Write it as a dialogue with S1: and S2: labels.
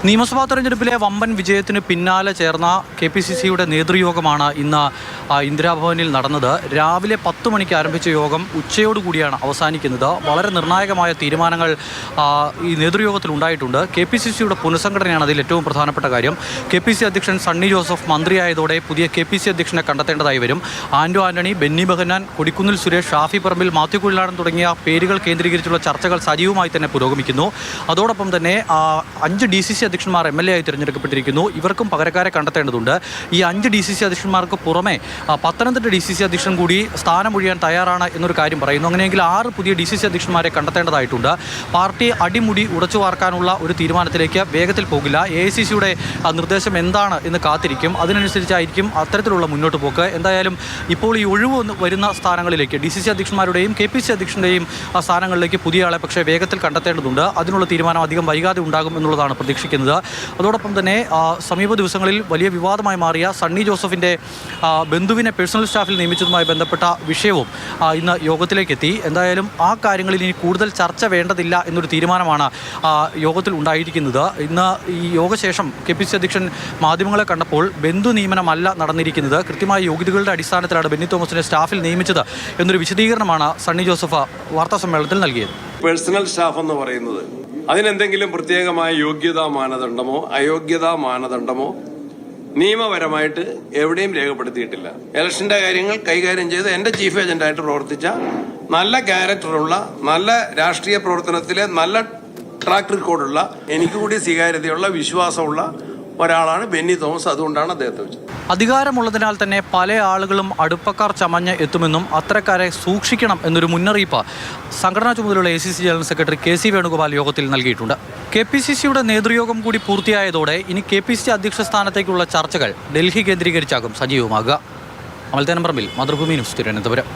S1: നിയമസഭാ തെരഞ്ഞെടുപ്പിലെ വമ്പൻ വിജയത്തിന് പിന്നാലെ ചേർന്ന KPCCയുടെ നേതൃയോഗമാണ് ഇന്ന് ഇന്ദിരാഭവനിൽ നടന്നത്. രാവിലെ 10 മണിക്ക് ആരംഭിച്ച യോഗം ഉച്ചയോടുകൂടിയാണ് അവസാനിക്കുന്നത്. വളരെ നിർണായകമായ തീരുമാനങ്ങൾ ഈ നേതൃയോഗത്തിൽ ഉണ്ടായിട്ടുണ്ട്. KPCCയുടെ പുനഃസംഘടനയാണ് അതിൽ ഏറ്റവും പ്രധാനപ്പെട്ട കാര്യം. KPCC അധ്യക്ഷൻ സണ്ണി ജോസഫ് മന്ത്രിയായതോടെ പുതിയ KPCC അധ്യക്ഷനെ കണ്ടെത്തേണ്ടതായി വരും. ആന്റണി, ബെന്നി ബെഹന്നാൻ, കൊടിക്കുന്നിൽ സുരേഷ്, ഷാഫി പറമ്പിൽ, മാത്യു കുഴൽനാടൻ തുടങ്ങിയ പേരുകൾ കേന്ദ്രീകരിച്ചുള്ള ചർച്ചകൾ സജീവമായി തന്നെ പുരോഗമിക്കുന്നു. അതോടൊപ്പം തന്നെ 5 DCC അധ്യക്ഷന്മാർ MLA ആയി തിരഞ്ഞെടുക്കപ്പെട്ടിരിക്കുന്നു. ഇവർക്കും പകരക്കാരെ കണ്ടെത്തേണ്ടതുണ്ട്. ഈ 5 DCC അധ്യക്ഷന്മാർക്ക് പുറമെ പത്തനംതിട്ട DCC അധ്യക്ഷൻ കൂടി സ്ഥാനമൊഴിയാൻ തയ്യാറാണ് എന്നൊരു കാര്യം പറയുന്നു. അങ്ങനെയെങ്കിൽ 6 പുതിയ DCC അധ്യക്ഷന്മാരെ കണ്ടെത്തേണ്ടതായിട്ടുണ്ട്. പാർട്ടി അടിമുടി ഉടച്ചു വാർക്കാനുള്ള ഒരു തീരുമാനത്തിലേക്ക് വേഗത്തിൽ പോകില്ല. AICCയുടെ നിർദ്ദേശം എന്താണ് എന്ന് കാത്തിരിക്കും. അതിനനുസരിച്ചായിരിക്കും അത്തരത്തിലുള്ള മുന്നോട്ട് പോക്ക്. എന്തായാലും ഇപ്പോൾ ഈ ഒഴിവ് വരുന്ന സ്ഥാനങ്ങളിലേക്ക് DCC അധ്യക്ഷന്മാരുടെയും KPCC അധ്യക്ഷൻ്റെയും സ്ഥാനങ്ങളിലേക്ക് പുതിയ ആളെ പക്ഷേ വേഗത്തിൽ കണ്ടെത്തേണ്ടതുണ്ട്. അതിനുള്ള തീരുമാനം അധികം വൈകാതെ ഉണ്ടാകും എന്നുള്ളതാണ് പ്രതീക്ഷിക്കുന്നത്. അതോടൊപ്പം തന്നെ സമീപ ദിവസങ്ങളിൽ വലിയ വിവാദമായി മാറിയ സണ്ണി ജോസഫിൻ്റെ ബന്ധുവിനെ പേഴ്സണൽ സ്റ്റാഫിൽ നിയമിച്ചതുമായി ബന്ധപ്പെട്ട വിഷയവും ഇന്ന് യോഗത്തിലേക്ക് എത്തി. എന്തായാലും ആ കാര്യങ്ങളിൽ ഇനി കൂടുതൽ ചർച്ച വേണ്ടതില്ല എന്നൊരു തീരുമാനമാണ് യോഗത്തിൽ ഉണ്ടായിരിക്കുന്നത്. ഇന്ന് ഈ യോഗശേഷം KPCC അധ്യക്ഷൻ മാധ്യമങ്ങളെ കണ്ടപ്പോൾ ബന്ധു നിയമനമല്ല നടന്നിരിക്കുന്നത്, കൃത്യമായ യോഗ്യതകളുടെ അടിസ്ഥാനത്തിലാണ് ബെന്നി തോമസിനെ സ്റ്റാഫിൽ നിയമിച്ചത് എന്നൊരു വിശദീകരണമാണ് സണ്ണി ജോസഫ് വാർത്താസമ്മേളനത്തിൽ നൽകിയത്.
S2: പേഴ്സണൽ സ്റ്റാഫ് എന്ന് പറയുന്നത് അതിനെന്തെങ്കിലും പ്രത്യേകമായ യോഗ്യതാ മാനദണ്ഡമോ അയോഗ്യതാ മാനദണ്ഡമോ നിയമപരമായിട്ട് എവിടെയും രേഖപ്പെടുത്തിയിട്ടില്ല. ഇലക്ഷന്റെ കാര്യങ്ങൾ കൈകാര്യം ചെയ്ത് എൻ്റെ ചീഫ് ഏജന്റായിട്ട് പ്രവർത്തിച്ച നല്ല ക്യാരക്ടറുള്ള, നല്ല രാഷ്ട്രീയ പ്രവർത്തനത്തിലെ നല്ല ട്രാക്ക് റെക്കോർഡുള്ള, എനിക്ക് കൂടി സ്വീകാര്യതയുള്ള, വിശ്വാസമുള്ള ഒരാളാണ് ബെന്നി തോമസ്. അതുകൊണ്ടാണ് അദ്ദേഹത്തെ വെച്ചത്.
S1: അധികാരമുള്ളതിനാൽ തന്നെ പല ആളുകളും അടുപ്പക്കാർ ചമഞ്ഞ് എത്തുമെന്നും അത്തരക്കാരെ സൂക്ഷിക്കണം എന്നൊരു മുന്നറിയിപ്പ് സംഘടനാ ചുമതലയുള്ള AICC general secretary KC Venugopal യോഗത്തിൽ നൽകിയിട്ടുണ്ട്. KPCCയുടെ നേതൃയോഗം കൂടി പൂർത്തിയായതോടെ ഇനി KPCC അധ്യക്ഷ സ്ഥാനത്തേക്കുള്ള ചർച്ചകൾ ഡൽഹി കേന്ദ്രീകരിച്ചാകും സജീവമാകുക. അമൽത്തേനമ്പറമ്പിൽ, മാതൃഭൂമി ന്യൂസ്, തിരുവനന്തപുരം.